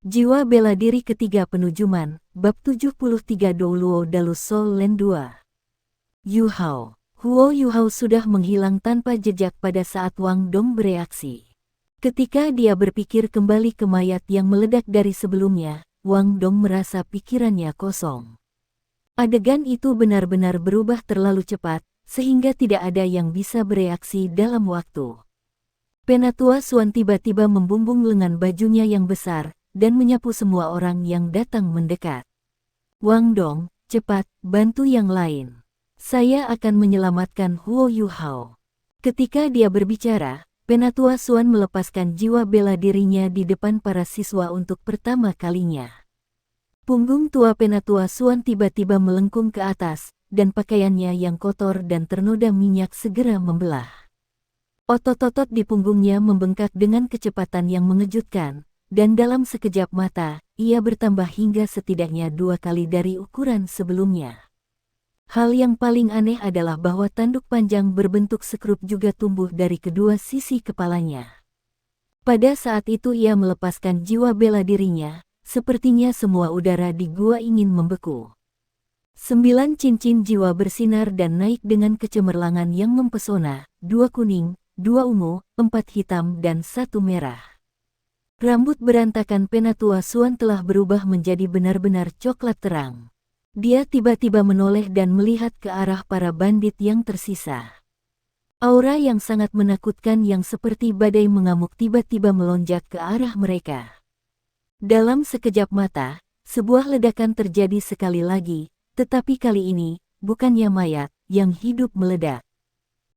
Jiwa bela diri ketiga penujuman, bab 73 Douluo Dalus Soul Land 2. Yu Hao. Huo Yu Hao sudah menghilang tanpa jejak pada saat Wang Dong bereaksi. Ketika dia berpikir kembali ke mayat yang meledak dari sebelumnya, Wang Dong merasa pikirannya kosong. Adegan itu benar-benar berubah terlalu cepat, sehingga tidak ada yang bisa bereaksi dalam waktu. Penatua Suan tiba-tiba membumbung lengan bajunya yang besar, dan menyapu semua orang yang datang mendekat. Wang Dong, cepat, bantu yang lain. Saya akan menyelamatkan Huo Yu Hao. Ketika dia berbicara, Penatua Suan melepaskan jiwa bela dirinya di depan para siswa untuk pertama kalinya. Punggung tua Penatua Suan tiba-tiba melengkung ke atas, dan pakaiannya yang kotor dan ternoda minyak segera membelah. Otot-otot di punggungnya membengkak dengan kecepatan yang mengejutkan, dan dalam sekejap mata, ia bertambah hingga setidaknya 2 kali dari ukuran sebelumnya. Hal yang paling aneh adalah bahwa tanduk panjang berbentuk sekrup juga tumbuh dari kedua sisi kepalanya. Pada saat itu ia melepaskan jiwa bela dirinya, sepertinya semua udara di gua ingin membeku. 9 cincin jiwa bersinar dan naik dengan kecemerlangan yang mempesona, 2 kuning, 2 ungu, 4 hitam dan 1 merah. Rambut berantakan Penatua Suan telah berubah menjadi benar-benar coklat terang. Dia tiba-tiba menoleh dan melihat ke arah para bandit yang tersisa. Aura yang sangat menakutkan yang seperti badai mengamuk tiba-tiba melonjak ke arah mereka. Dalam sekejap mata, sebuah ledakan terjadi sekali lagi, tetapi kali ini, bukannya mayat yang hidup meledak.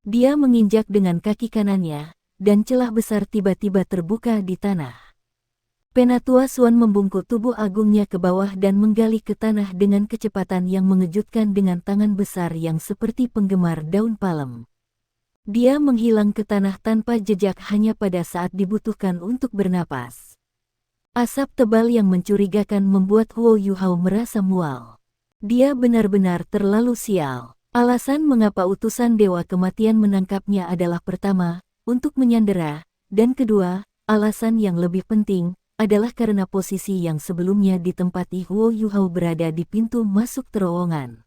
Dia menginjak dengan kaki kanannya, dan celah besar tiba-tiba terbuka di tanah. Penatua Suan membungkuk tubuh agungnya ke bawah dan menggali ke tanah dengan kecepatan yang mengejutkan dengan tangan besar yang seperti penggemar daun palem. Dia menghilang ke tanah tanpa jejak hanya pada saat dibutuhkan untuk bernapas. Asap tebal yang mencurigakan membuat Huo Yu Hao merasa mual. Dia benar-benar terlalu sial. Alasan mengapa utusan Dewa Kematian menangkapnya adalah pertama, untuk menyandera, dan kedua, alasan yang lebih penting, adalah karena posisi yang sebelumnya ditempati Huo Yu Hao berada di pintu masuk terowongan.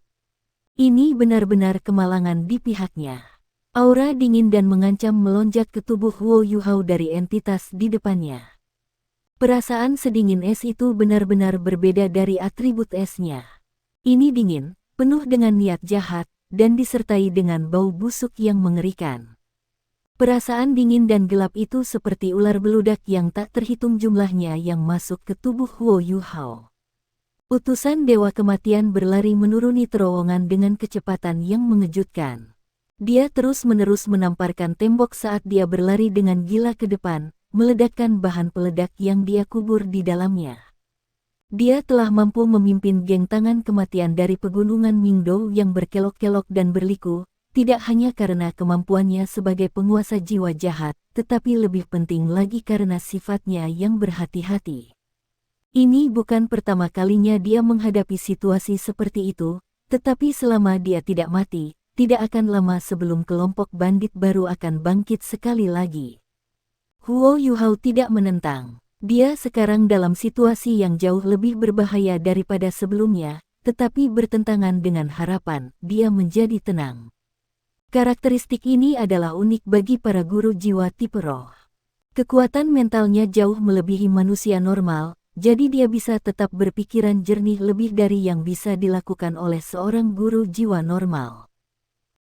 Ini benar-benar kemalangan di pihaknya. Aura dingin dan mengancam melonjak ke tubuh Huo Yu Hao dari entitas di depannya. Perasaan sedingin es itu benar-benar berbeda dari atribut esnya. Ini dingin, penuh dengan niat jahat, dan disertai dengan bau busuk yang mengerikan. Perasaan dingin dan gelap itu seperti ular beludak yang tak terhitung jumlahnya yang masuk ke tubuh Huo Yu Hao. Utusan Dewa Kematian berlari menuruni terowongan dengan kecepatan yang mengejutkan. Dia terus-menerus menamparkan tembok saat dia berlari dengan gila ke depan, meledakkan bahan peledak yang dia kubur di dalamnya. Dia telah mampu memimpin geng tangan kematian dari pegunungan Mingdou yang berkelok-kelok dan berliku, tidak hanya karena kemampuannya sebagai penguasa jiwa jahat, tetapi lebih penting lagi karena sifatnya yang berhati-hati. Ini bukan pertama kalinya dia menghadapi situasi seperti itu, tetapi selama dia tidak mati, tidak akan lama sebelum kelompok bandit baru akan bangkit sekali lagi. Huo Yu Hao tidak menentang. Dia sekarang dalam situasi yang jauh lebih berbahaya daripada sebelumnya, tetapi bertentangan dengan harapan, dia menjadi tenang. Karakteristik ini adalah unik bagi para guru jiwa tipe roh. Kekuatan mentalnya jauh melebihi manusia normal, jadi dia bisa tetap berpikiran jernih lebih dari yang bisa dilakukan oleh seorang guru jiwa normal.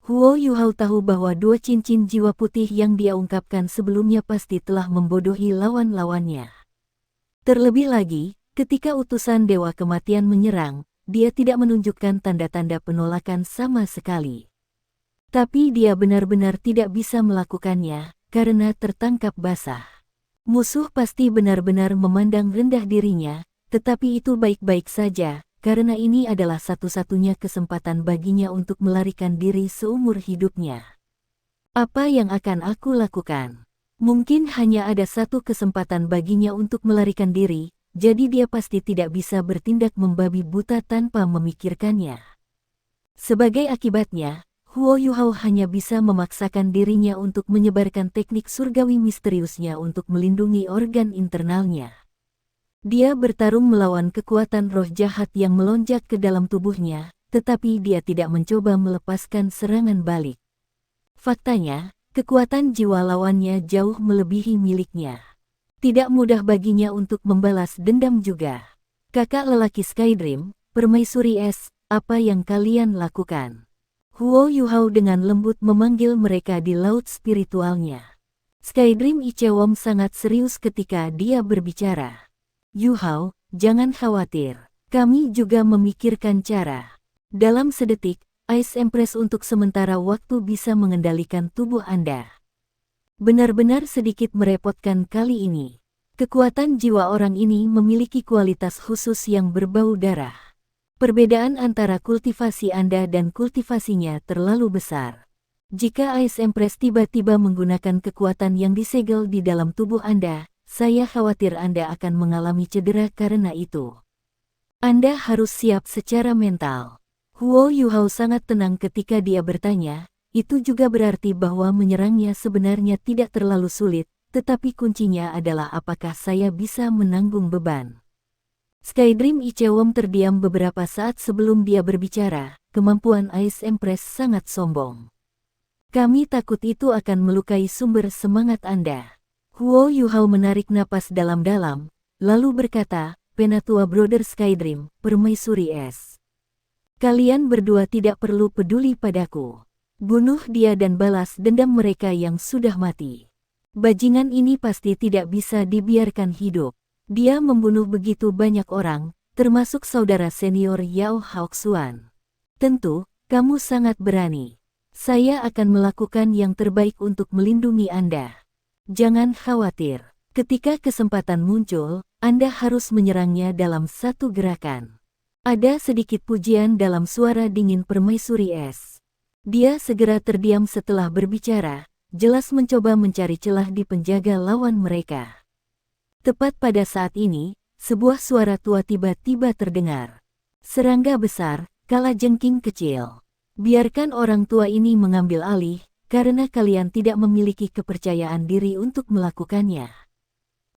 Huo Yu Hao tahu bahwa 2 cincin jiwa putih yang dia ungkapkan sebelumnya pasti telah membodohi lawan-lawannya. Terlebih lagi, ketika utusan Dewa Kematian menyerang, dia tidak menunjukkan tanda-tanda penolakan sama sekali. Tapi dia benar-benar tidak bisa melakukannya, karena tertangkap basah. Musuh pasti benar-benar memandang rendah dirinya, tetapi itu baik-baik saja, karena ini adalah satu-satunya kesempatan baginya untuk melarikan diri seumur hidupnya. Apa yang akan aku lakukan? Mungkin hanya ada satu kesempatan baginya untuk melarikan diri, jadi dia pasti tidak bisa bertindak membabi buta tanpa memikirkannya. Sebagai akibatnya, Huo Yu Hao hanya bisa memaksakan dirinya untuk menyebarkan teknik surgawi misteriusnya untuk melindungi organ internalnya. Dia bertarung melawan kekuatan roh jahat yang melonjak ke dalam tubuhnya, tetapi dia tidak mencoba melepaskan serangan balik. Faktanya, kekuatan jiwa lawannya jauh melebihi miliknya. Tidak mudah baginya untuk membalas dendam juga. Kakak lelaki Skydream, Permaisuri Es, apa yang kalian lakukan? Huo Yuhao dengan lembut memanggil mereka di laut spiritualnya. Skydream Ichewom sangat serius ketika dia berbicara. Yuhao, jangan khawatir. Kami juga memikirkan cara. Dalam sedetik, Ice Empress untuk sementara waktu bisa mengendalikan tubuh Anda. Benar-benar sedikit merepotkan kali ini. Kekuatan jiwa orang ini memiliki kualitas khusus yang berbau darah. Perbedaan antara kultivasi Anda dan kultivasinya terlalu besar. Jika Ice Empress tiba-tiba menggunakan kekuatan yang disegel di dalam tubuh Anda, saya khawatir Anda akan mengalami cedera karena itu. Anda harus siap secara mental. Huo Yuhao sangat tenang ketika dia bertanya, itu juga berarti bahwa menyerangnya sebenarnya tidak terlalu sulit, tetapi kuncinya adalah apakah saya bisa menanggung beban. Skydream Ichewom terdiam beberapa saat sebelum dia berbicara, kemampuan Ice Empress sangat sombong. Kami takut itu akan melukai sumber semangat Anda. Huo Yuhao menarik napas dalam-dalam, lalu berkata, Penatua Brother Skydream, Permaisuri Es. Kalian berdua tidak perlu peduli padaku. Bunuh dia dan balas dendam mereka yang sudah mati. Bajingan ini pasti tidak bisa dibiarkan hidup. Dia membunuh begitu banyak orang, termasuk saudara senior Yao Haoxuan. Tentu, kamu sangat berani. Saya akan melakukan yang terbaik untuk melindungi Anda. Jangan khawatir, ketika kesempatan muncul, Anda harus menyerangnya dalam satu gerakan. Ada sedikit pujian dalam suara dingin Permaisuri Es. Dia segera terdiam setelah berbicara, jelas mencoba mencari celah di penjaga lawan mereka. Tepat pada saat ini, sebuah suara tua tiba-tiba terdengar. Serangga besar, kalajengking kecil. Biarkan orang tua ini mengambil alih, karena kalian tidak memiliki kepercayaan diri untuk melakukannya.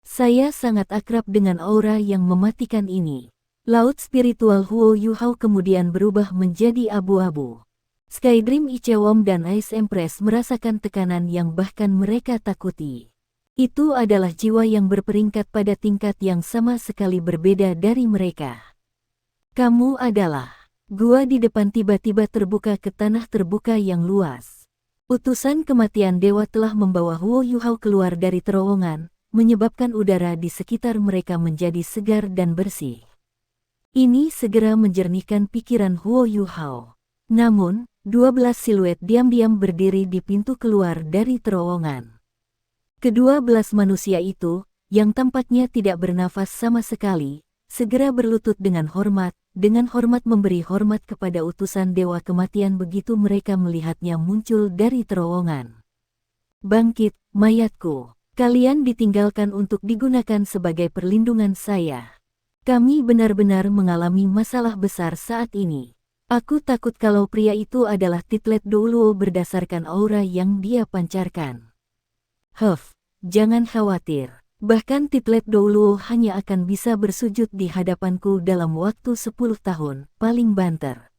Saya sangat akrab dengan aura yang mematikan ini. Laut spiritual Huo Yuhao kemudian berubah menjadi abu-abu. Skydream Ichewom dan Ice Empress merasakan tekanan yang bahkan mereka takuti. Itu adalah jiwa yang berperingkat pada tingkat yang sama sekali berbeda dari mereka. Kamu adalah... Gua di depan tiba-tiba terbuka ke tanah terbuka yang luas. Utusan kematian dewa telah membawa Huo Yuhao keluar dari terowongan, menyebabkan udara di sekitar mereka menjadi segar dan bersih. Ini segera menjernihkan pikiran Huo Yuhao. Namun, 12 siluet diam-diam berdiri di pintu keluar dari terowongan. Kedua belas manusia itu, yang tampaknya tidak bernafas sama sekali, segera berlutut dengan hormat memberi hormat kepada utusan Dewa Kematian begitu mereka melihatnya muncul dari terowongan. Bangkit, mayatku. Kalian ditinggalkan untuk digunakan sebagai perlindungan saya. Kami benar-benar mengalami masalah besar saat ini. Aku takut kalau pria itu adalah Titlet Douluo berdasarkan aura yang dia pancarkan. Jangan khawatir. Bahkan Titlet Douluo hanya akan bisa bersujud di hadapanku dalam waktu 10 tahun, paling banter.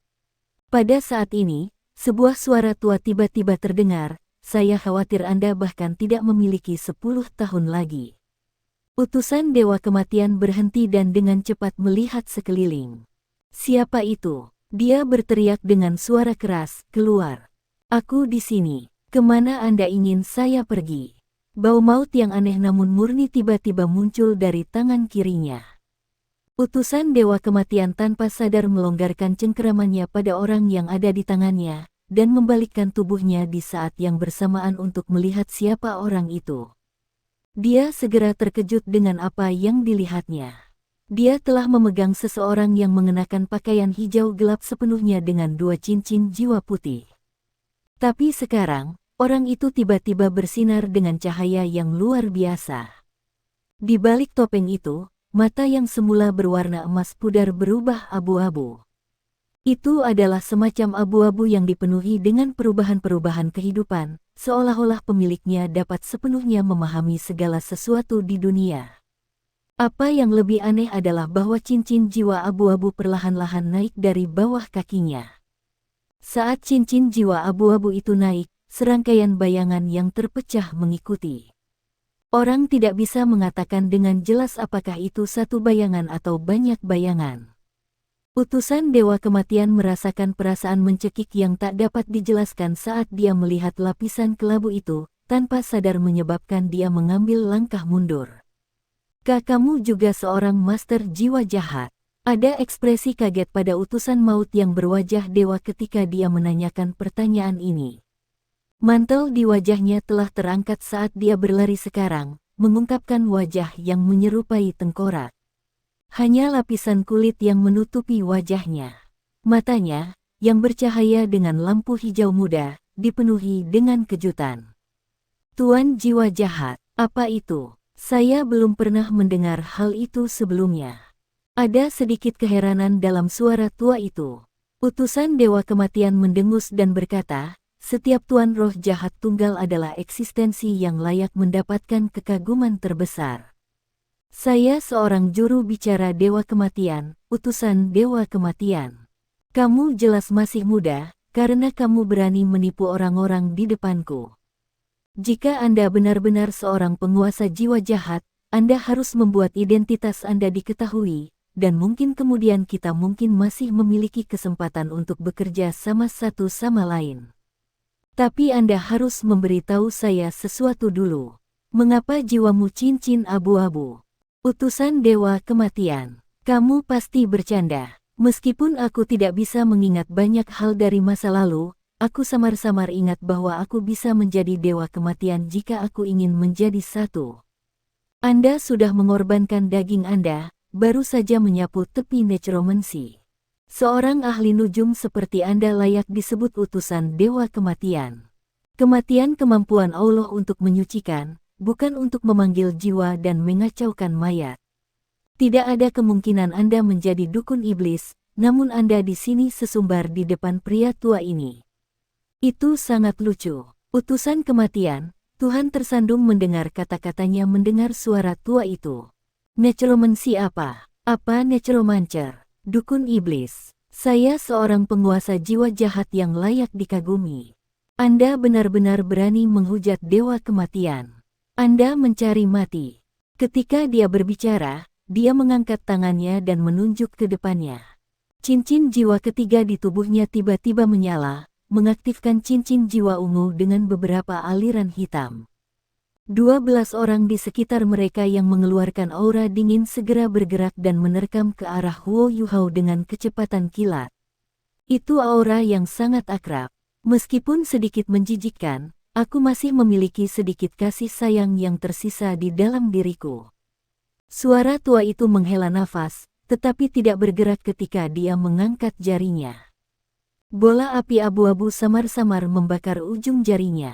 Pada saat ini, sebuah suara tua tiba-tiba terdengar, saya khawatir Anda bahkan tidak memiliki 10 tahun lagi. Utusan Dewa Kematian berhenti dan dengan cepat melihat sekeliling. Siapa itu? Dia berteriak dengan suara keras, keluar. Aku di sini. Kemana Anda ingin saya pergi? Bau maut yang aneh namun murni tiba-tiba muncul dari tangan kirinya. Utusan Dewa Kematian tanpa sadar melonggarkan cengkeramannya pada orang yang ada di tangannya, dan membalikkan tubuhnya di saat yang bersamaan untuk melihat siapa orang itu. Dia segera terkejut dengan apa yang dilihatnya. Dia telah memegang seseorang yang mengenakan pakaian hijau gelap sepenuhnya dengan 2 cincin jiwa putih. Tapi sekarang, orang itu tiba-tiba bersinar dengan cahaya yang luar biasa. Di balik topeng itu, mata yang semula berwarna emas pudar berubah abu-abu. Itu adalah semacam abu-abu yang dipenuhi dengan perubahan-perubahan kehidupan, seolah-olah pemiliknya dapat sepenuhnya memahami segala sesuatu di dunia. Apa yang lebih aneh adalah bahwa cincin jiwa abu-abu perlahan-lahan naik dari bawah kakinya. Saat cincin jiwa abu-abu itu naik, serangkaian bayangan yang terpecah mengikuti. Orang tidak bisa mengatakan dengan jelas apakah itu satu bayangan atau banyak bayangan. Utusan Dewa Kematian merasakan perasaan mencekik yang tak dapat dijelaskan saat dia melihat lapisan kelabu itu, tanpa sadar menyebabkan dia mengambil langkah mundur. Kamu juga seorang master jiwa jahat. Ada ekspresi kaget pada utusan maut yang berwajah dewa ketika dia menanyakan pertanyaan ini. Mantel di wajahnya telah terangkat saat dia berlari sekarang, mengungkapkan wajah yang menyerupai tengkorak. Hanya lapisan kulit yang menutupi wajahnya. Matanya, yang bercahaya dengan lampu hijau muda, dipenuhi dengan kejutan. Tuan jiwa jahat, apa itu? Saya belum pernah mendengar hal itu sebelumnya. Ada sedikit keheranan dalam suara tua itu. Utusan Dewa Kematian mendengus dan berkata, setiap tuan roh jahat tunggal adalah eksistensi yang layak mendapatkan kekaguman terbesar. Saya seorang juru bicara Dewa Kematian, utusan Dewa Kematian. Kamu jelas masih muda, karena kamu berani menipu orang-orang di depanku. Jika Anda benar-benar seorang penguasa jiwa jahat, Anda harus membuat identitas Anda diketahui, dan mungkin kemudian kita mungkin masih memiliki kesempatan untuk bekerja sama satu sama lain. Tapi Anda harus memberitahu saya sesuatu dulu. Mengapa jiwamu cincin abu-abu? Utusan Dewa Kematian, kamu pasti bercanda. Meskipun aku tidak bisa mengingat banyak hal dari masa lalu, aku samar-samar ingat bahwa aku bisa menjadi Dewa Kematian jika aku ingin menjadi satu. Anda sudah mengorbankan daging Anda, baru saja menyapu tepi necromancy. Seorang ahli nujum seperti Anda layak disebut utusan Dewa Kematian. Kematian kemampuan Allah untuk menyucikan, bukan untuk memanggil jiwa dan mengacaukan mayat. Tidak ada kemungkinan Anda menjadi dukun iblis, namun Anda di sini sesumbar di depan pria tua ini. Itu sangat lucu. Utusan Kematian, Tuhan tersandung mendengar kata-katanya mendengar suara tua itu. Necromancy apa? Apa necromancer? Dukun iblis. Saya seorang penguasa jiwa jahat yang layak dikagumi. Anda benar-benar berani menghujat Dewa Kematian. Anda mencari mati. Ketika dia berbicara, dia mengangkat tangannya dan menunjuk ke depannya. Cincin jiwa ketiga di tubuhnya tiba-tiba menyala, mengaktifkan cincin jiwa ungu dengan beberapa aliran hitam. 12 orang di sekitar mereka yang mengeluarkan aura dingin segera bergerak dan menerkam ke arah Huo Yuhao dengan kecepatan kilat. Itu aura yang sangat akrab. Meskipun sedikit menjijikkan, aku masih memiliki sedikit kasih sayang yang tersisa di dalam diriku. Suara tua itu menghela nafas, tetapi tidak bergerak ketika dia mengangkat jarinya. Bola api abu-abu samar-samar membakar ujung jarinya.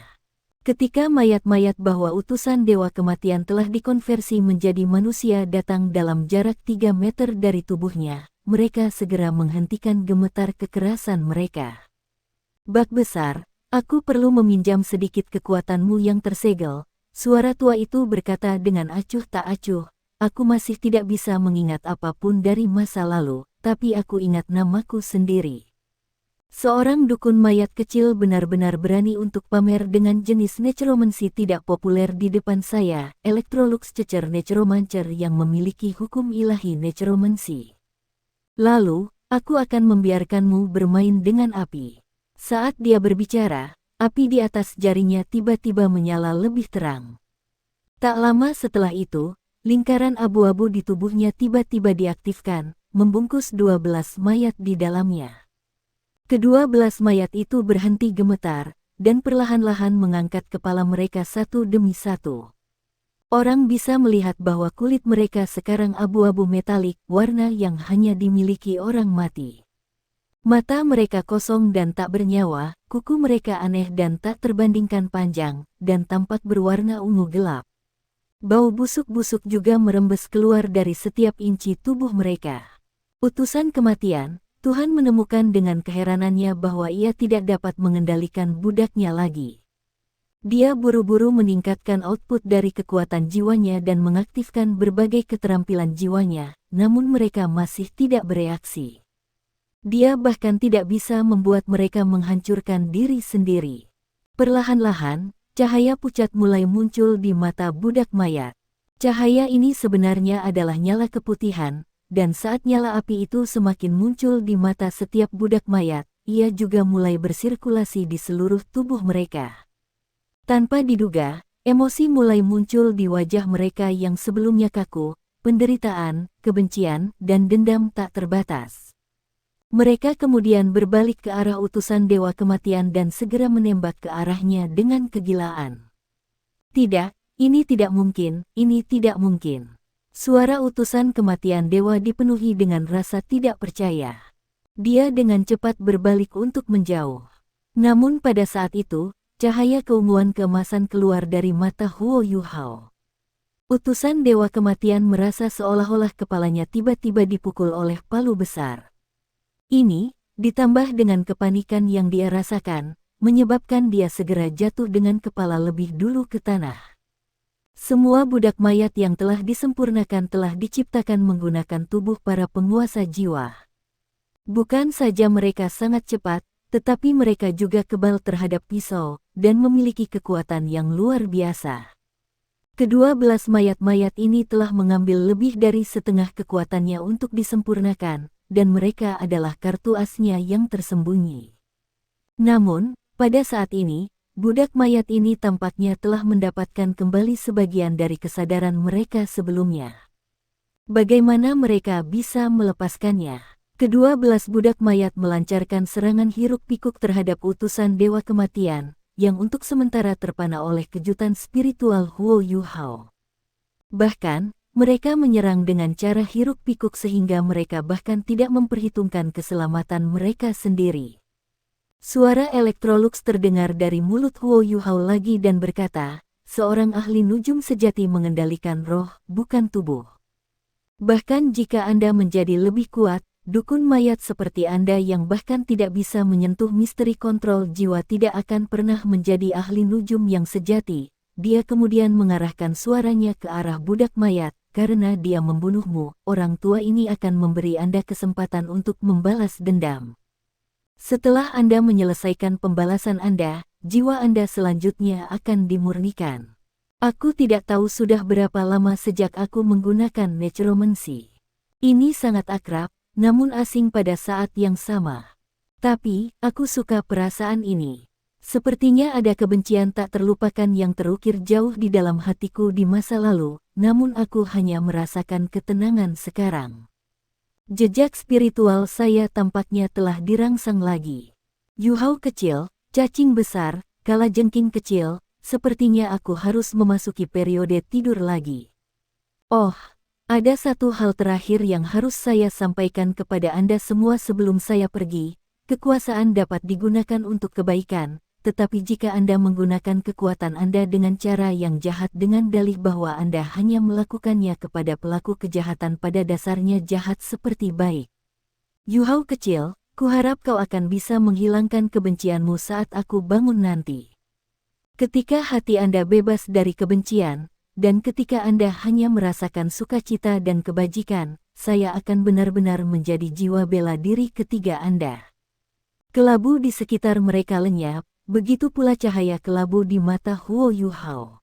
Ketika mayat-mayat bahwa utusan Dewa Kematian telah dikonversi menjadi manusia datang dalam jarak 3 meter dari tubuhnya, mereka segera menghentikan gemetar kekerasan mereka. Bak besar, aku perlu meminjam sedikit kekuatanmu yang tersegel, suara tua itu berkata dengan acuh tak acuh, aku masih tidak bisa mengingat apapun dari masa lalu, tapi aku ingat namaku sendiri. Seorang dukun mayat kecil benar-benar berani untuk pamer dengan jenis necromancy tidak populer di depan saya, Electrolux cecer necromancer yang memiliki hukum ilahi necromancy. Lalu, aku akan membiarkanmu bermain dengan api. Saat dia berbicara, api di atas jarinya tiba-tiba menyala lebih terang. Tak lama setelah itu, lingkaran abu-abu di tubuhnya tiba-tiba diaktifkan, membungkus 12 mayat di dalamnya. Ke-12 mayat itu berhenti gemetar, dan perlahan-lahan mengangkat kepala mereka satu demi satu. Orang bisa melihat bahwa kulit mereka sekarang abu-abu metalik, warna yang hanya dimiliki orang mati. Mata mereka kosong dan tak bernyawa, kuku mereka aneh dan tak terbandingkan panjang, dan tampak berwarna ungu gelap. Bau busuk-busuk juga merembes keluar dari setiap inci tubuh mereka. Utusan Kematian, Tuhan menemukan dengan keheranannya bahwa ia tidak dapat mengendalikan budaknya lagi. Dia buru-buru meningkatkan output dari kekuatan jiwanya dan mengaktifkan berbagai keterampilan jiwanya, namun mereka masih tidak bereaksi. Dia bahkan tidak bisa membuat mereka menghancurkan diri sendiri. Perlahan-lahan, cahaya pucat mulai muncul di mata budak mayat. Cahaya ini sebenarnya adalah nyala keputihan, dan saat nyala api itu semakin muncul di mata setiap budak mayat, ia juga mulai bersirkulasi di seluruh tubuh mereka. Tanpa diduga, emosi mulai muncul di wajah mereka yang sebelumnya kaku, penderitaan, kebencian, dan dendam tak terbatas. Mereka kemudian berbalik ke arah utusan Dewa Kematian dan segera menembak ke arahnya dengan kegilaan. Tidak, ini tidak mungkin, ini tidak mungkin. Suara utusan kematian dewa dipenuhi dengan rasa tidak percaya. Dia dengan cepat berbalik untuk menjauh. Namun pada saat itu, cahaya keunguan keemasan keluar dari mata Huo Yuhao. Utusan Dewa Kematian merasa seolah-olah kepalanya tiba-tiba dipukul oleh palu besar. Ini, ditambah dengan kepanikan yang dia rasakan, menyebabkan dia segera jatuh dengan kepala lebih dulu ke tanah. Semua budak mayat yang telah disempurnakan telah diciptakan menggunakan tubuh para penguasa jiwa. Bukan saja mereka sangat cepat, tetapi mereka juga kebal terhadap pisau, dan memiliki kekuatan yang luar biasa. Kedua belas mayat-mayat ini telah mengambil lebih dari setengah kekuatannya untuk disempurnakan, dan mereka adalah kartu asnya yang tersembunyi. Namun, pada saat ini, budak mayat ini tampaknya telah mendapatkan kembali sebagian dari kesadaran mereka sebelumnya. Bagaimana mereka bisa melepaskannya? Kedua belas budak mayat melancarkan serangan hiruk-pikuk terhadap utusan Dewa Kematian, yang untuk sementara terpana oleh kejutan spiritual Huo Yuhao. Bahkan, mereka menyerang dengan cara hiruk-pikuk sehingga mereka bahkan tidak memperhitungkan keselamatan mereka sendiri. Suara Electrolux terdengar dari mulut Huo Yuhao lagi dan berkata, seorang ahli nujum sejati mengendalikan roh, bukan tubuh. Bahkan jika Anda menjadi lebih kuat, dukun mayat seperti Anda yang bahkan tidak bisa menyentuh misteri kontrol jiwa tidak akan pernah menjadi ahli nujum yang sejati. Dia kemudian mengarahkan suaranya ke arah budak mayat, karena dia membunuhmu, orang tua ini akan memberi Anda kesempatan untuk membalas dendam. Setelah Anda menyelesaikan pembalasan Anda, jiwa Anda selanjutnya akan dimurnikan. Aku tidak tahu sudah berapa lama sejak aku menggunakan necromancy. Ini sangat akrab, namun asing pada saat yang sama. Tapi, aku suka perasaan ini. Sepertinya ada kebencian tak terlupakan yang terukir jauh di dalam hatiku di masa lalu, namun aku hanya merasakan ketenangan sekarang. Jejak spiritual saya tampaknya telah dirangsang lagi. Yuhao kecil, cacing besar, kalajengking kecil, sepertinya aku harus memasuki periode tidur lagi. Oh, ada satu hal terakhir yang harus saya sampaikan kepada Anda semua sebelum saya pergi. Kekuasaan dapat digunakan untuk kebaikan, tetapi jika Anda menggunakan kekuatan Anda dengan cara yang jahat dengan dalih bahwa Anda hanya melakukannya kepada pelaku kejahatan pada dasarnya jahat seperti baik. Yuhao kecil, kuharap kau akan bisa menghilangkan kebencianmu saat aku bangun nanti. Ketika hati Anda bebas dari kebencian, dan ketika Anda hanya merasakan sukacita dan kebajikan, saya akan benar-benar menjadi jiwa bela diri ketiga Anda. Kelabu di sekitar mereka lenyap, begitu pula cahaya kelabu di mata Huo Yuhao.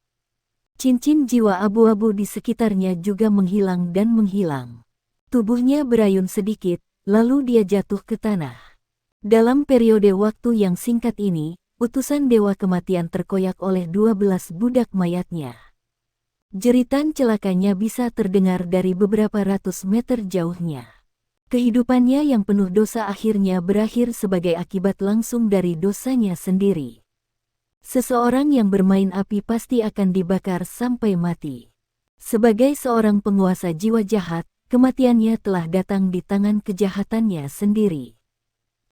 Cincin jiwa abu-abu di sekitarnya juga menghilang dan menghilang. Tubuhnya berayun sedikit, lalu dia jatuh ke tanah. Dalam periode waktu yang singkat ini, utusan Dewa Kematian terkoyak oleh 12 budak mayatnya. Jeritan celakanya bisa terdengar dari beberapa ratus meter jauhnya. Kehidupannya yang penuh dosa akhirnya berakhir sebagai akibat langsung dari dosanya sendiri. Seseorang yang bermain api pasti akan dibakar sampai mati. Sebagai seorang penguasa jiwa jahat, kematiannya telah datang di tangan kejahatannya sendiri.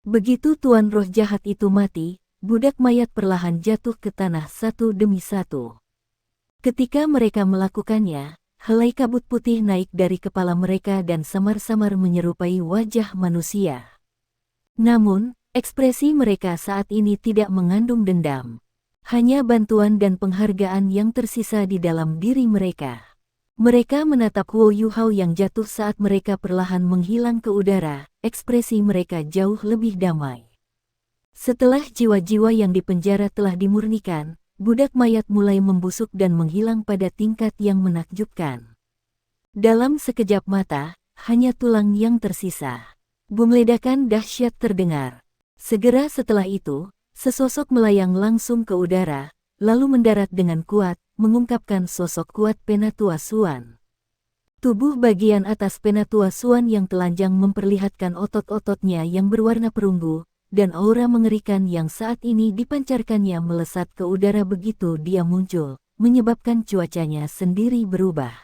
Begitu tuan roh jahat itu mati, budak mayat perlahan jatuh ke tanah satu demi satu. Ketika mereka melakukannya, helai kabut putih naik dari kepala mereka dan samar-samar menyerupai wajah manusia. Namun, ekspresi mereka saat ini tidak mengandung dendam. Hanya bantuan dan penghargaan yang tersisa di dalam diri mereka. Mereka menatap Huo Yuhao yang jatuh saat mereka perlahan menghilang ke udara, ekspresi mereka jauh lebih damai. Setelah jiwa-jiwa yang dipenjara telah dimurnikan, budak mayat mulai membusuk dan menghilang pada tingkat yang menakjubkan. Dalam sekejap mata, hanya tulang yang tersisa. Bom ledakan dahsyat terdengar. Segera setelah itu, sesosok melayang langsung ke udara, lalu mendarat dengan kuat, mengungkapkan sosok kuat Penatua Suan. Tubuh bagian atas Penatua Suan yang telanjang memperlihatkan otot-ototnya yang berwarna perunggu, dan aura mengerikan yang saat ini dipancarkannya melesat ke udara begitu dia muncul, menyebabkan cuacanya sendiri berubah.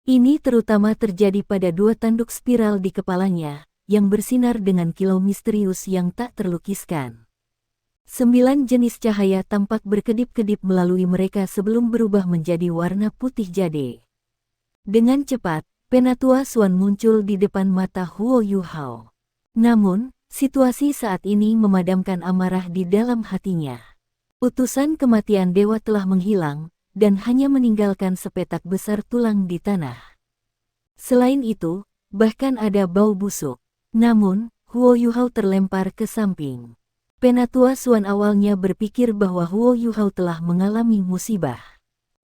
Ini terutama terjadi pada dua tanduk spiral di kepalanya, yang bersinar dengan kilau misterius yang tak terlukiskan. 9 jenis cahaya tampak berkedip-kedip melalui mereka sebelum berubah menjadi warna putih jade. Dengan cepat, Penatua Suan muncul di depan mata Huo Yuhao. Namun, situasi saat ini memadamkan amarah di dalam hatinya. Utusan kematian dewa telah menghilang, dan hanya meninggalkan sepetak besar tulang di tanah. Selain itu, bahkan ada bau busuk. Namun, Huo Yuhao terlempar ke samping. Penatua Suan awalnya berpikir bahwa Huo Yuhao telah mengalami musibah.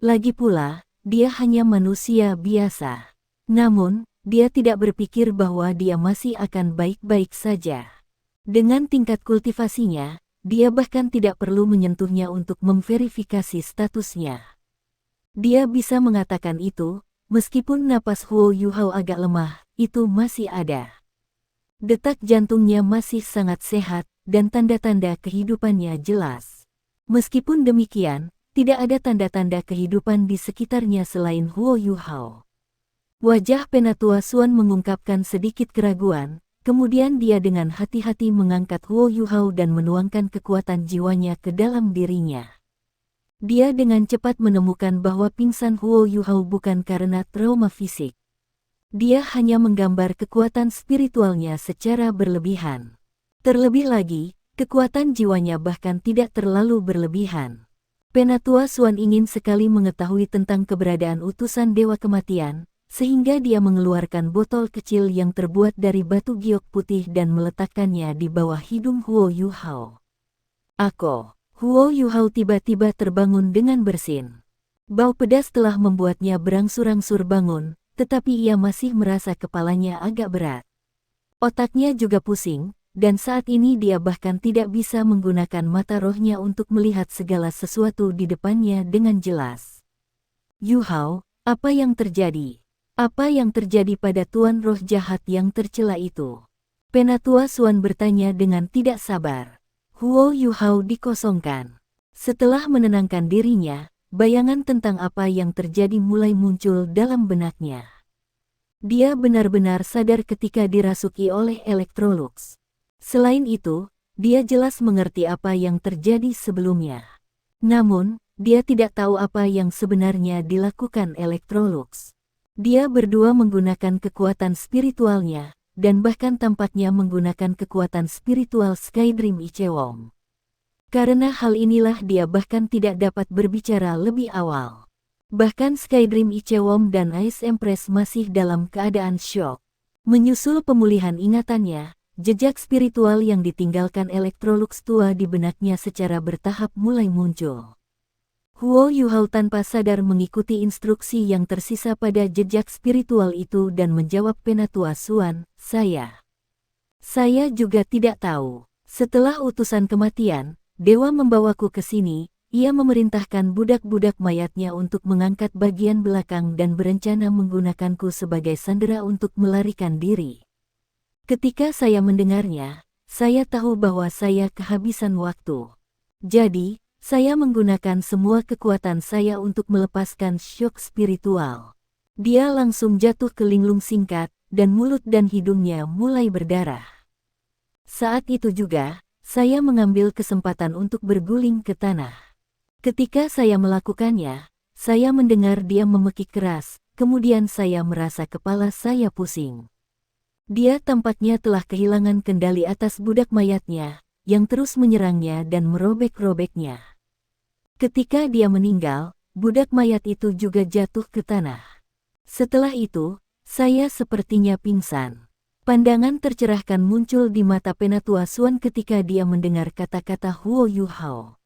Lagi pula, dia hanya manusia biasa. Namun, dia tidak berpikir bahwa dia masih akan baik-baik saja. Dengan tingkat kultivasinya, dia bahkan tidak perlu menyentuhnya untuk memverifikasi statusnya. Dia bisa mengatakan itu, meskipun napas Huo Yuhao agak lemah, itu masih ada. Detak jantungnya masih sangat sehat, dan tanda-tanda kehidupannya jelas. Meskipun demikian, tidak ada tanda-tanda kehidupan di sekitarnya selain Huo Yuhao. Wajah Penatua Suan mengungkapkan sedikit keraguan, kemudian dia dengan hati-hati mengangkat Huo Yuhao dan menuangkan kekuatan jiwanya ke dalam dirinya. Dia dengan cepat menemukan bahwa pingsan Huo Yuhao bukan karena trauma fisik. Dia hanya menggambar kekuatan spiritualnya secara berlebihan. Terlebih lagi, kekuatan jiwanya bahkan tidak terlalu berlebihan. Penatua Suan ingin sekali mengetahui tentang keberadaan utusan Dewa Kematian, sehingga dia mengeluarkan botol kecil yang terbuat dari batu giok putih dan meletakkannya di bawah hidung Huo Yuhao. Huo Yuhao tiba-tiba terbangun dengan bersin. Bau pedas telah membuatnya berangsur-angsur bangun, tetapi ia masih merasa kepalanya agak berat. Otaknya juga pusing, dan saat ini dia bahkan tidak bisa menggunakan mata rohnya untuk melihat segala sesuatu di depannya dengan jelas. Yuhao, apa yang terjadi? Apa yang terjadi pada tuan roh jahat yang tercela itu? Penatua Suan bertanya dengan tidak sabar. Huo Yuhao dikosongkan. Setelah menenangkan dirinya, bayangan tentang apa yang terjadi mulai muncul dalam benaknya. Dia benar-benar sadar ketika dirasuki oleh Electrolux. Selain itu, dia jelas mengerti apa yang terjadi sebelumnya. Namun, dia tidak tahu apa yang sebenarnya dilakukan Electrolux. Dia berdua menggunakan kekuatan spiritualnya, dan bahkan tampaknya menggunakan kekuatan spiritual Skydream Ichewong. Karena hal inilah dia bahkan tidak dapat berbicara lebih awal. Bahkan Skydream Ichewong dan Ice Empress masih dalam keadaan syok. Menyusul pemulihan ingatannya, jejak spiritual yang ditinggalkan Electrolux tua di benaknya secara bertahap mulai muncul. Huo Yuhao tanpa sadar mengikuti instruksi yang tersisa pada jejak spiritual itu dan menjawab Penatua Suan, Saya juga tidak tahu. Setelah utusan kematian, dewa membawaku ke sini, ia memerintahkan budak-budak mayatnya untuk mengangkat bagian belakang dan berencana menggunakanku sebagai sandera untuk melarikan diri. Ketika saya mendengarnya, saya tahu bahwa saya kehabisan waktu. Jadi, saya menggunakan semua kekuatan saya untuk melepaskan syok spiritual. Dia langsung jatuh ke linglung singkat, dan mulut dan hidungnya mulai berdarah. Saat itu juga, saya mengambil kesempatan untuk berguling ke tanah. Ketika saya melakukannya, saya mendengar dia memekik keras, kemudian saya merasa kepala saya pusing. Dia tampaknya telah kehilangan kendali atas budak mayatnya, yang terus menyerangnya dan merobek-robeknya. Ketika dia meninggal, budak mayat itu juga jatuh ke tanah. Setelah itu, saya sepertinya pingsan. Pandangan tercerahkan muncul di mata Penatua Xuan ketika dia mendengar kata-kata Huo Yuhao.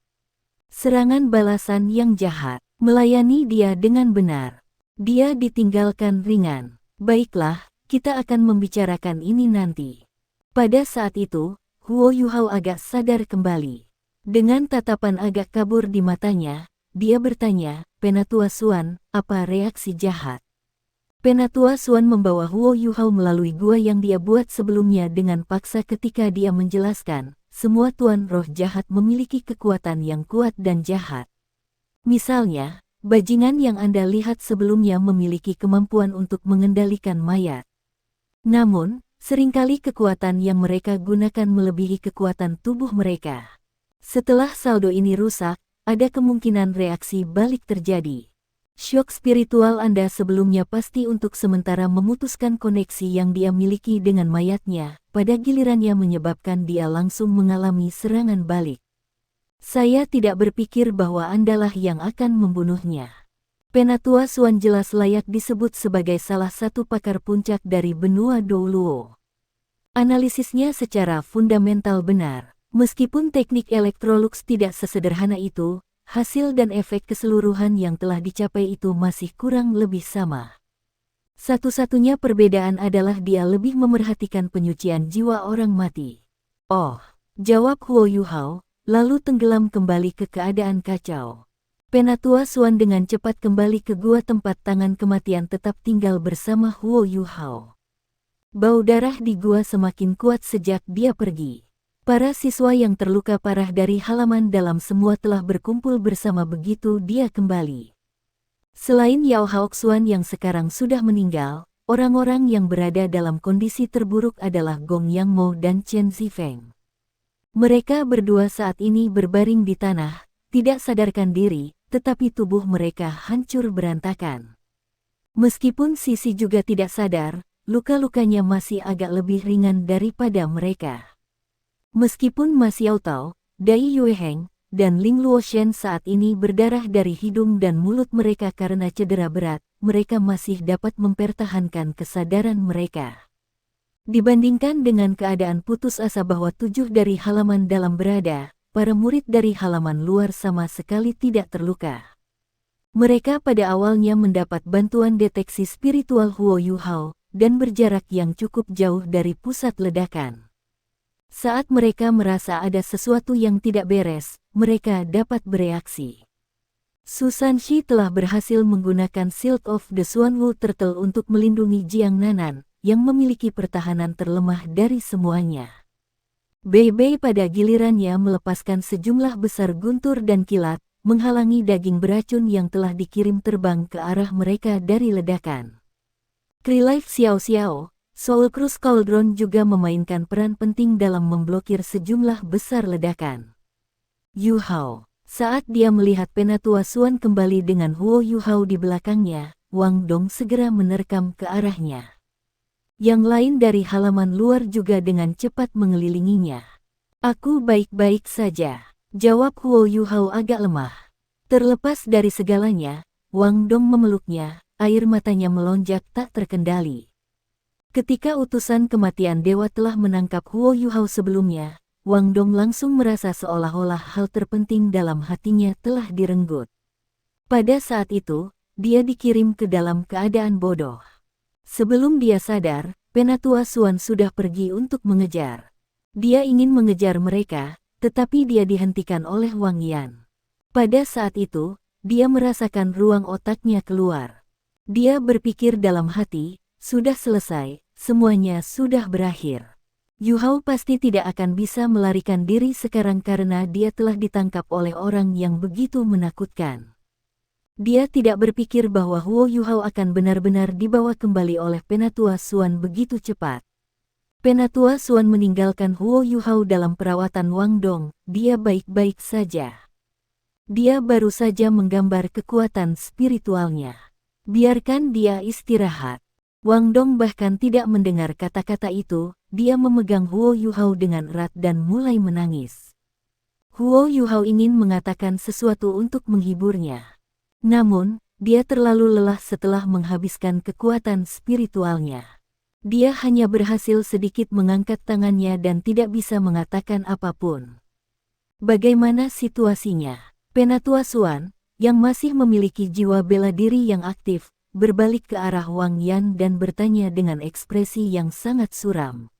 Serangan balasan yang jahat, melayani dia dengan benar. Dia ditinggalkan ringan. Baiklah, kita akan membicarakan ini nanti. Pada saat itu, Huo Yuhao agak sadar kembali. Dengan tatapan agak kabur di matanya, dia bertanya, Penatua Xuan, apa reaksi jahat? Penatua Xuan membawa Huo Yuhao melalui gua yang dia buat sebelumnya dengan paksa ketika dia menjelaskan, semua tuan roh jahat memiliki kekuatan yang kuat dan jahat. Misalnya, bajingan yang Anda lihat sebelumnya memiliki kemampuan untuk mengendalikan mayat. Namun, seringkali kekuatan yang mereka gunakan melebihi kekuatan tubuh mereka. Setelah saldo ini rusak, ada kemungkinan reaksi balik terjadi. Syok spiritual Anda sebelumnya pasti untuk sementara memutuskan koneksi yang dia miliki dengan mayatnya, pada gilirannya menyebabkan dia langsung mengalami serangan balik. Saya tidak berpikir bahwa Andalah yang akan membunuhnya. Penatua Xuan jelas layak disebut sebagai salah satu pakar puncak dari benua Douluo. Analisisnya secara fundamental benar. Meskipun teknik Electrolux tidak sesederhana itu, hasil dan efek keseluruhan yang telah dicapai itu masih kurang lebih sama. Satu-satunya perbedaan adalah dia lebih memerhatikan penyucian jiwa orang mati. Oh, jawab Huo Yuhao, lalu tenggelam kembali ke keadaan kacau. Penatua Xuan dengan cepat kembali ke gua tempat tangan kematian tetap tinggal bersama Huo Yuhao. Bau darah di gua semakin kuat sejak dia pergi. Para siswa yang terluka parah dari halaman dalam semua telah berkumpul bersama begitu dia kembali. Selain Yao Haoxuan yang sekarang sudah meninggal, orang-orang yang berada dalam kondisi terburuk adalah Gong Yang Mo dan Chen Zifeng. Mereka berdua saat ini berbaring di tanah, tidak sadarkan diri, tetapi tubuh mereka hancur berantakan. Meskipun Sisi juga tidak sadar, luka-lukanya masih agak lebih ringan daripada mereka. Meskipun Ma Xiaotao, Dai Yueheng, dan Ling Luoshen saat ini berdarah dari hidung dan mulut mereka karena cedera berat, mereka masih dapat mempertahankan kesadaran mereka. Dibandingkan dengan keadaan putus asa bahwa 7 dari halaman dalam berada, para murid dari halaman luar sama sekali tidak terluka. Mereka pada awalnya mendapat bantuan deteksi spiritual Huo Yuhao, dan berjarak yang cukup jauh dari pusat ledakan. Saat mereka merasa ada sesuatu yang tidak beres, mereka dapat bereaksi. Su Sanxi telah berhasil menggunakan Shield of the Xuanwu Turtle untuk melindungi Jiang Nanan, yang memiliki pertahanan terlemah dari semuanya. Bei Bei pada gilirannya melepaskan sejumlah besar guntur dan kilat, menghalangi daging beracun yang telah dikirim terbang ke arah mereka dari ledakan. Krilife Xiao Xiao, Soul Cruise Cauldron juga memainkan peran penting dalam memblokir sejumlah besar ledakan. Yu Hao, saat dia melihat Penatua Xuan kembali dengan Huo Yuhao di belakangnya, Wang Dong segera menerkam ke arahnya. Yang lain dari halaman luar juga dengan cepat mengelilinginya. Aku baik-baik saja, jawab Huo Yuhao agak lemah. Terlepas dari segalanya, Wang Dong memeluknya, air matanya melonjak tak terkendali. Ketika utusan kematian dewa telah menangkap Huo Yuhao sebelumnya, Wang Dong langsung merasa seolah-olah hal terpenting dalam hatinya telah direnggut. Pada saat itu, dia dikirim ke dalam keadaan bodoh. Sebelum dia sadar, Penatua Xuan sudah pergi untuk mengejar. Dia ingin mengejar mereka, tetapi dia dihentikan oleh Wang Yan. Pada saat itu, dia merasakan ruang otaknya keluar. Dia berpikir dalam hati, sudah selesai. Semuanya sudah berakhir. Yu Hao pasti tidak akan bisa melarikan diri sekarang karena dia telah ditangkap oleh orang yang begitu menakutkan. Dia tidak berpikir bahwa Huo Yuhao akan benar-benar dibawa kembali oleh Penatua Xuan begitu cepat. Penatua Xuan meninggalkan Huo Yuhao dalam perawatan Wang Dong, dia baik-baik saja. Dia baru saja menggambar kekuatan spiritualnya. Biarkan dia istirahat. Wang Dong bahkan tidak mendengar kata-kata itu, dia memegang Huo Yuhao dengan erat dan mulai menangis. Huo Yuhao ingin mengatakan sesuatu untuk menghiburnya. Namun, dia terlalu lelah setelah menghabiskan kekuatan spiritualnya. Dia hanya berhasil sedikit mengangkat tangannya dan tidak bisa mengatakan apapun. Bagaimana situasinya? Penatua Xuan, yang masih memiliki jiwa bela diri yang aktif, berbalik ke arah Wang Yan dan bertanya dengan ekspresi yang sangat suram.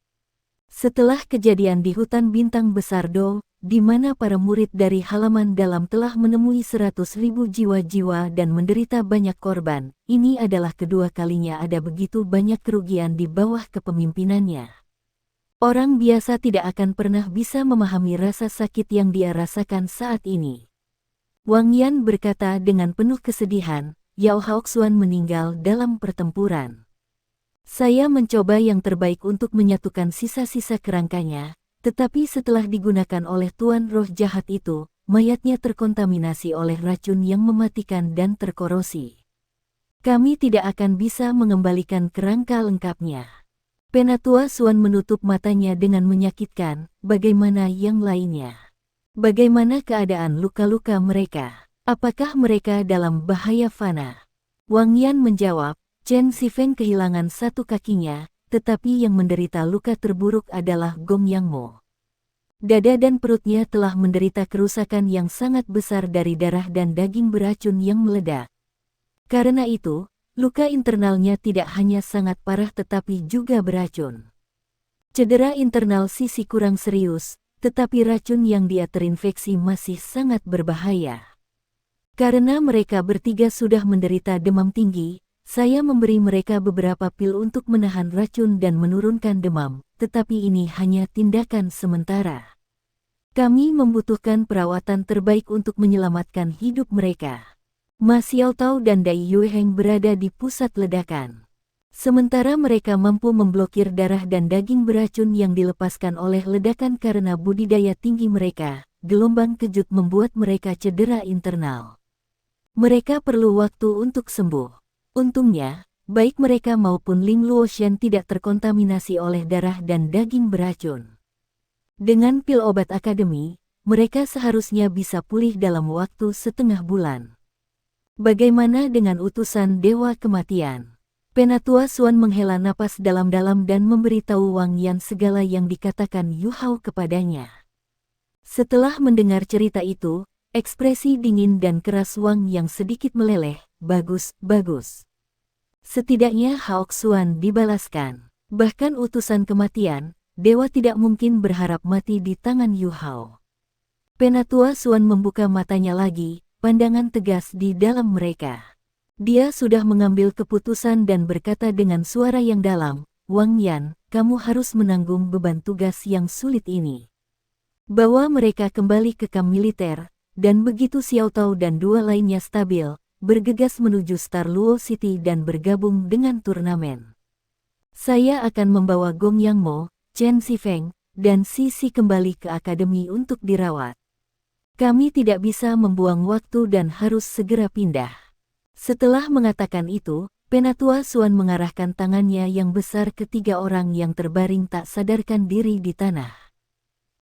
Setelah kejadian di hutan bintang besar Do, di mana para murid dari halaman dalam telah menemui 100.000 jiwa-jiwa dan menderita banyak korban, ini adalah kedua kalinya ada begitu banyak kerugian di bawah kepemimpinannya. Orang biasa tidak akan pernah bisa memahami rasa sakit yang dia rasakan saat ini. Wang Yan berkata dengan penuh kesedihan, Yao Haoxuan meninggal dalam pertempuran. Saya mencoba yang terbaik untuk menyatukan sisa-sisa kerangkanya, tetapi setelah digunakan oleh Tuan Roh Jahat itu, mayatnya terkontaminasi oleh racun yang mematikan dan terkorosi. Kami tidak akan bisa mengembalikan kerangka lengkapnya. Penatua Xuan menutup matanya dengan menyakitkan. Bagaimana yang lainnya? Bagaimana keadaan luka-luka mereka? Apakah mereka dalam bahaya fana? Wang Yan menjawab, Chen Xifeng kehilangan satu kakinya, tetapi yang menderita luka terburuk adalah Gong Yang Mo. Dada dan perutnya telah menderita kerusakan yang sangat besar dari darah dan daging beracun yang meledak. Karena itu, luka internalnya tidak hanya sangat parah tetapi juga beracun. Cedera internal sisi kurang serius, tetapi racun yang dia terinfeksi masih sangat berbahaya. Karena mereka bertiga sudah menderita demam tinggi, saya memberi mereka beberapa pil untuk menahan racun dan menurunkan demam, tetapi ini hanya tindakan sementara. Kami membutuhkan perawatan terbaik untuk menyelamatkan hidup mereka. Ma Xiaotao dan Dai Yueheng berada di pusat ledakan. Sementara mereka mampu memblokir darah dan daging beracun yang dilepaskan oleh ledakan karena budidaya tinggi mereka, gelombang kejut membuat mereka cedera internal. Mereka perlu waktu untuk sembuh. Untungnya, baik mereka maupun Ling Luoshan tidak terkontaminasi oleh darah dan daging beracun. Dengan pil obat akademi, mereka seharusnya bisa pulih dalam waktu setengah bulan. Bagaimana dengan utusan Dewa Kematian? Penatua Xuan menghela napas dalam-dalam dan memberitahu Wang Yan segala yang dikatakan Yu Hao kepadanya. Setelah mendengar cerita itu, ekspresi dingin dan keras Wang yang sedikit meleleh. Bagus, bagus. Setidaknya Haoxuan dibalaskan. Bahkan utusan kematian, dewa tidak mungkin berharap mati di tangan Yu Hao. Penatua Xuan membuka matanya lagi, pandangan tegas di dalam mereka. Dia sudah mengambil keputusan dan berkata dengan suara yang dalam, Wang Yan, kamu harus menanggung beban tugas yang sulit ini. Bawa mereka kembali ke kamp militer, dan begitu Xiaotao dan dua lainnya stabil, bergegas menuju Star Luo City dan bergabung dengan turnamen. Saya akan membawa Gong Yang Mo, Chen Xifeng, dan Sisi kembali ke akademi untuk dirawat. Kami tidak bisa membuang waktu dan harus segera pindah. Setelah mengatakan itu, Penatua Xuan mengarahkan tangannya yang besar ke tiga orang yang terbaring tak sadarkan diri di tanah.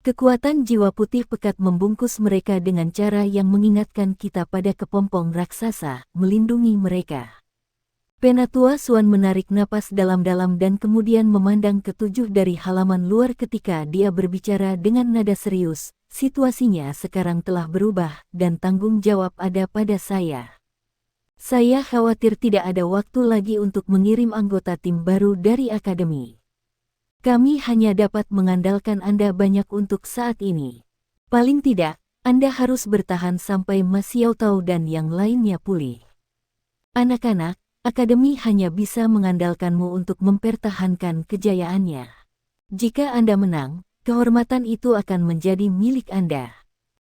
Kekuatan jiwa putih pekat membungkus mereka dengan cara yang mengingatkan kita pada kepompong raksasa, melindungi mereka. Penatua Xuan menarik napas dalam-dalam dan kemudian memandang ketujuh dari halaman luar ketika dia berbicara dengan nada serius. Situasinya sekarang telah berubah dan tanggung jawab ada pada saya. Saya khawatir tidak ada waktu lagi untuk mengirim anggota tim baru dari akademi. Kami hanya dapat mengandalkan Anda banyak untuk saat ini. Paling tidak, Anda harus bertahan sampai Ma Xiaotao dan yang lainnya pulih. Anak-anak, akademi hanya bisa mengandalkanmu untuk mempertahankan kejayaannya. Jika Anda menang, kehormatan itu akan menjadi milik Anda.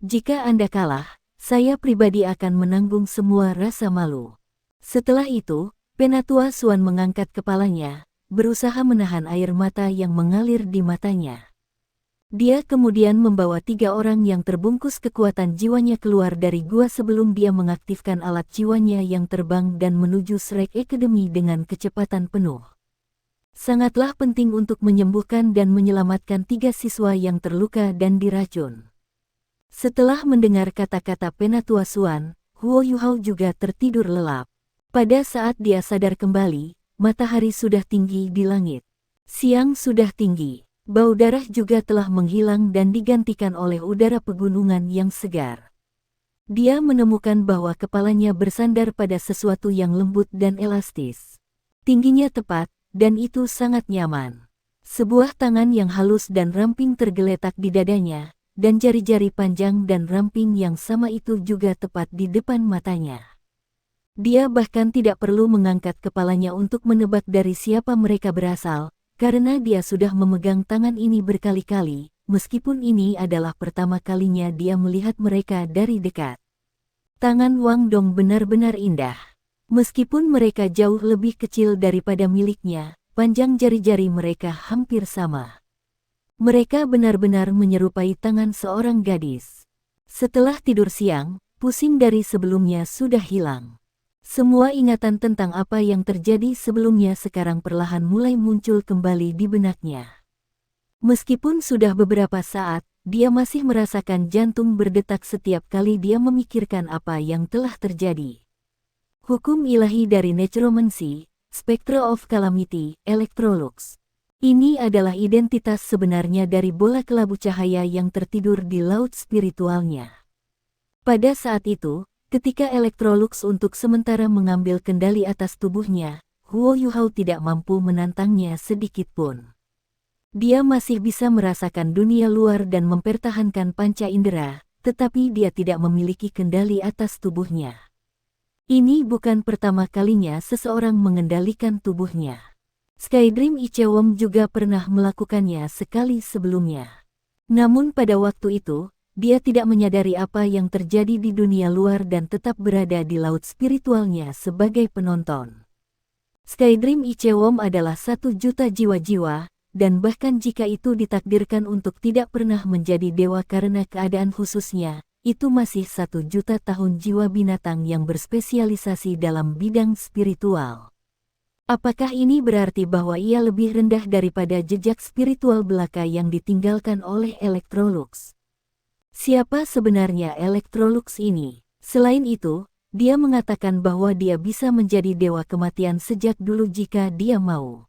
Jika Anda kalah, saya pribadi akan menanggung semua rasa malu. Setelah itu, Penatua Xuan mengangkat kepalanya, berusaha menahan air mata yang mengalir di matanya. Dia kemudian membawa tiga orang yang terbungkus kekuatan jiwanya keluar dari gua sebelum dia mengaktifkan alat jiwanya yang terbang dan menuju Shrek Academy dengan kecepatan penuh. Sangatlah penting untuk menyembuhkan dan menyelamatkan tiga siswa yang terluka dan diracun. Setelah mendengar kata-kata Penatua Xuan, Huo Yuhao juga tertidur lelap. Pada saat dia sadar kembali, matahari sudah tinggi di langit. Siang sudah tinggi, bau darah juga telah menghilang dan digantikan oleh udara pegunungan yang segar. Dia menemukan bahwa kepalanya bersandar pada sesuatu yang lembut dan elastis. Tingginya tepat, dan itu sangat nyaman. Sebuah tangan yang halus dan ramping tergeletak di dadanya, dan jari-jari panjang dan ramping yang sama itu juga tepat di depan matanya. Dia bahkan tidak perlu mengangkat kepalanya untuk menebak dari siapa mereka berasal, karena dia sudah memegang tangan ini berkali-kali, meskipun ini adalah pertama kalinya dia melihat mereka dari dekat. Tangan Wang Dong benar-benar indah. Meskipun mereka jauh lebih kecil daripada miliknya, panjang jari-jari mereka hampir sama. Mereka benar-benar menyerupai tangan seorang gadis. Setelah tidur siang, pusing dari sebelumnya sudah hilang. Semua ingatan tentang apa yang terjadi sebelumnya sekarang perlahan mulai muncul kembali di benaknya. Meskipun sudah beberapa saat, dia masih merasakan jantung berdetak setiap kali dia memikirkan apa yang telah terjadi. Hukum ilahi dari Necromancy, Spectre of Calamity, Electrolux. Ini adalah identitas sebenarnya dari bola kelabu cahaya yang tertidur di laut spiritualnya. Pada saat itu, ketika Electrolux untuk sementara mengambil kendali atas tubuhnya, Huo Yuhao tidak mampu menantangnya sedikit pun. Dia masih bisa merasakan dunia luar dan mempertahankan panca indera, tetapi dia tidak memiliki kendali atas tubuhnya. Ini bukan pertama kalinya seseorang mengendalikan tubuhnya. Skydream Ichewom juga pernah melakukannya sekali sebelumnya. Namun pada waktu itu, dia tidak menyadari apa yang terjadi di dunia luar dan tetap berada di laut spiritualnya sebagai penonton. Skydream Ichewom adalah 1 juta jiwa-jiwa, dan bahkan jika itu ditakdirkan untuk tidak pernah menjadi dewa karena keadaan khususnya, itu masih 1 juta tahun jiwa binatang yang berspesialisasi dalam bidang spiritual. Apakah ini berarti bahwa ia lebih rendah daripada jejak spiritual belaka yang ditinggalkan oleh Electrolux? Siapa sebenarnya Electrolux ini? Selain itu, dia mengatakan bahwa dia bisa menjadi dewa kematian sejak dulu jika dia mau.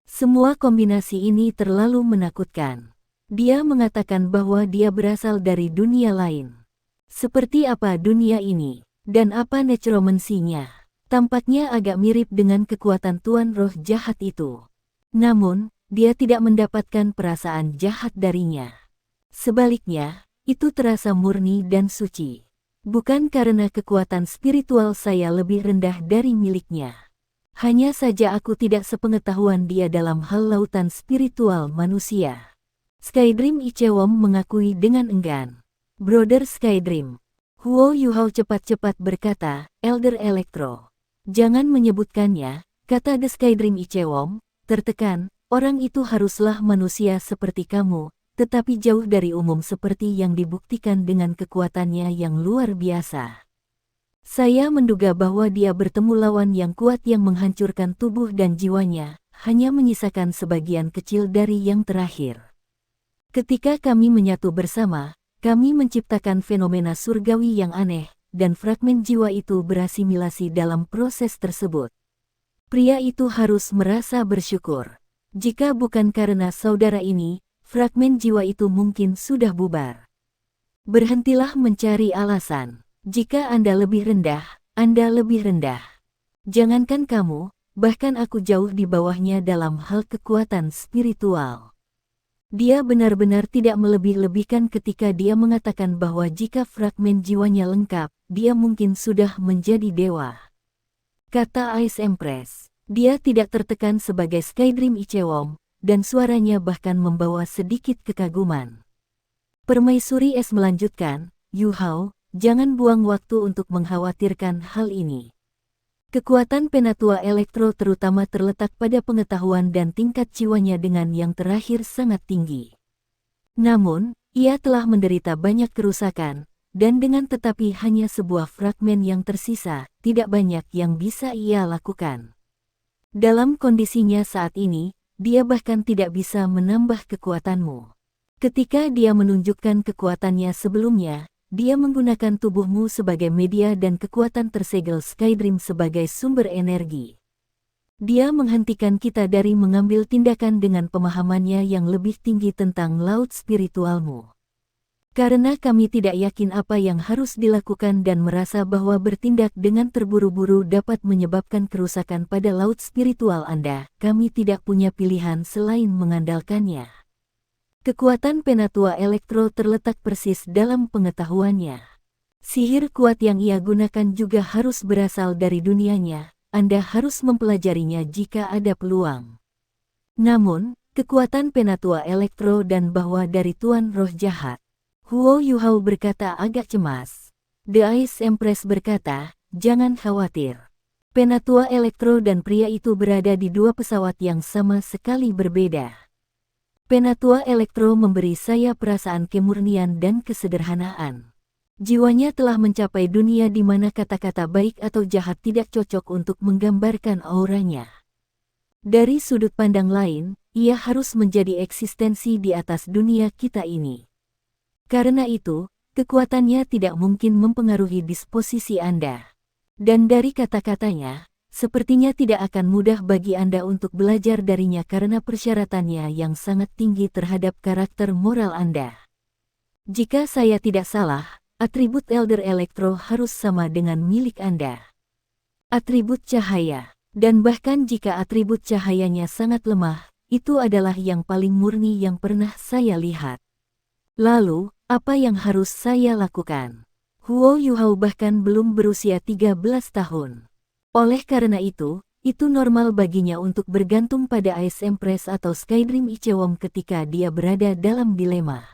Semua kombinasi ini terlalu menakutkan. Dia mengatakan bahwa dia berasal dari dunia lain. Seperti apa dunia ini, dan apa necromancy-nya? Tampaknya agak mirip dengan kekuatan tuan roh jahat itu. Namun, dia tidak mendapatkan perasaan jahat darinya. Sebaliknya, itu terasa murni dan suci. Bukan karena kekuatan spiritual saya lebih rendah dari miliknya. Hanya saja aku tidak sepengetahuan dia dalam hal lautan spiritual manusia. Skydream Ichewom mengakui dengan enggan. Brother Skydream. Huo Yuhao cepat-cepat berkata, Elder Electro. Jangan menyebutkannya, kata The Skydream Ichewom, tertekan, orang itu haruslah manusia seperti kamu, tetapi jauh dari umum seperti yang dibuktikan dengan kekuatannya yang luar biasa. Saya menduga bahwa dia bertemu lawan yang kuat yang menghancurkan tubuh dan jiwanya, hanya menyisakan sebagian kecil dari yang terakhir. Ketika kami menyatu bersama, kami menciptakan fenomena surgawi yang aneh, dan fragmen jiwa itu berasimilasi dalam proses tersebut. Pria itu harus merasa bersyukur. Jika bukan karena saudara ini, fragmen jiwa itu mungkin sudah bubar. Berhentilah mencari alasan. Jika Anda lebih rendah, Anda lebih rendah. Jangankan kamu, bahkan aku jauh di bawahnya dalam hal kekuatan spiritual. Dia benar-benar tidak melebih-lebihkan ketika dia mengatakan bahwa jika fragmen jiwanya lengkap, dia mungkin sudah menjadi dewa. Kata Ice Empress, dia tidak tertekan sebagai Skydream Ichewom, dan suaranya bahkan membawa sedikit kekaguman. Permaisuri Es melanjutkan, Yuhao, jangan buang waktu untuk mengkhawatirkan hal ini. Kekuatan Penatua Elektro terutama terletak pada pengetahuan dan tingkat jiwanya dengan yang terakhir sangat tinggi. Namun, ia telah menderita banyak kerusakan, dan dengan tetapi hanya sebuah fragmen yang tersisa, tidak banyak yang bisa ia lakukan. Dalam kondisinya saat ini, dia bahkan tidak bisa menambah kekuatanmu. Ketika dia menunjukkan kekuatannya sebelumnya, dia menggunakan tubuhmu sebagai media dan kekuatan tersegel Skydream sebagai sumber energi. Dia menghentikan kita dari mengambil tindakan dengan pemahamannya yang lebih tinggi tentang laut spiritualmu. Karena kami tidak yakin apa yang harus dilakukan dan merasa bahwa bertindak dengan terburu-buru dapat menyebabkan kerusakan pada laut spiritual Anda, kami tidak punya pilihan selain mengandalkannya. Kekuatan Penatua Elektro terletak persis dalam pengetahuannya. Sihir kuat yang ia gunakan juga harus berasal dari dunianya. Anda harus mempelajarinya jika ada peluang. Namun, kekuatan Penatua Elektro dan bahwa dari Tuan Roh Jahat. Huo Yuhao berkata agak cemas. The Ice Empress berkata, jangan khawatir. Penatua Elektro dan pria itu berada di dua pesawat yang sama sekali berbeda. Penatua Elektro memberi saya perasaan kemurnian dan kesederhanaan. Jiwanya telah mencapai dunia di mana kata-kata baik atau jahat tidak cocok untuk menggambarkan auranya. Dari sudut pandang lain, ia harus menjadi eksistensi di atas dunia kita ini. Karena itu, kekuatannya tidak mungkin mempengaruhi disposisi Anda. Dan dari kata-katanya, sepertinya tidak akan mudah bagi Anda untuk belajar darinya karena persyaratannya yang sangat tinggi terhadap karakter moral Anda. Jika saya tidak salah, atribut Elder Elektro harus sama dengan milik Anda. Atribut cahaya, dan bahkan jika atribut cahayanya sangat lemah, itu adalah yang paling murni yang pernah saya lihat. Lalu, apa yang harus saya lakukan? Huo Yuhao bahkan belum berusia 13 tahun. Oleh karena itu normal baginya untuk bergantung pada Ice Empress atau Skydream Ichewon ketika dia berada dalam dilema.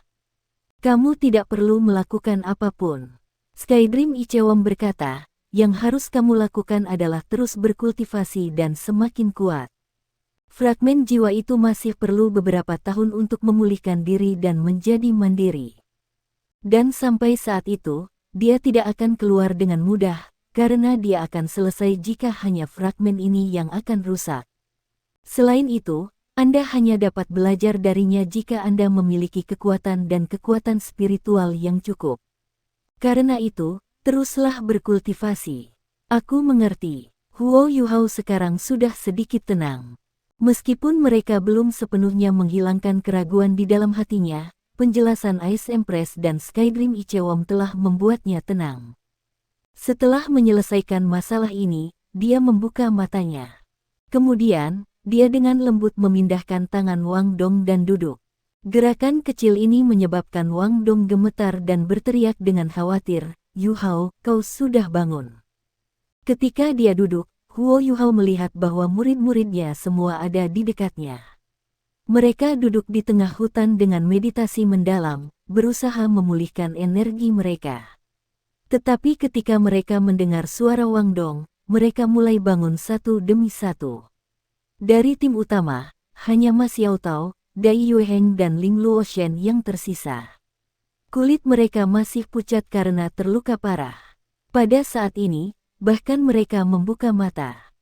Kamu tidak perlu melakukan apapun. Skydream Ichewon berkata, yang harus kamu lakukan adalah terus berkultivasi dan semakin kuat. Fragmen jiwa itu masih perlu beberapa tahun untuk memulihkan diri dan menjadi mandiri. Dan sampai saat itu, dia tidak akan keluar dengan mudah, karena dia akan selesai jika hanya fragmen ini yang akan rusak. Selain itu, Anda hanya dapat belajar darinya jika Anda memiliki kekuatan dan kekuatan spiritual yang cukup. Karena itu, teruslah berkultivasi. Aku mengerti. Huo Yuhao sekarang sudah sedikit tenang. Meskipun mereka belum sepenuhnya menghilangkan keraguan di dalam hatinya, penjelasan Ice Empress dan Skydream Ichewon telah membuatnya tenang. Setelah menyelesaikan masalah ini, dia membuka matanya. Kemudian, dia dengan lembut memindahkan tangan Wang Dong dan duduk. Gerakan kecil ini menyebabkan Wang Dong gemetar dan berteriak dengan khawatir, "Yuhao, kau sudah bangun." Ketika dia duduk, Huo Yuhao melihat bahwa murid-muridnya semua ada di dekatnya. Mereka duduk di tengah hutan dengan meditasi mendalam, berusaha memulihkan energi mereka. Tetapi ketika mereka mendengar suara Wang Dong, mereka mulai bangun satu demi satu. Dari tim utama, hanya Ma Xiaotao, Dai Yueheng dan Ling Luoshen yang tersisa. Kulit mereka masih pucat karena terluka parah. Pada saat ini, bahkan mereka membuka mata.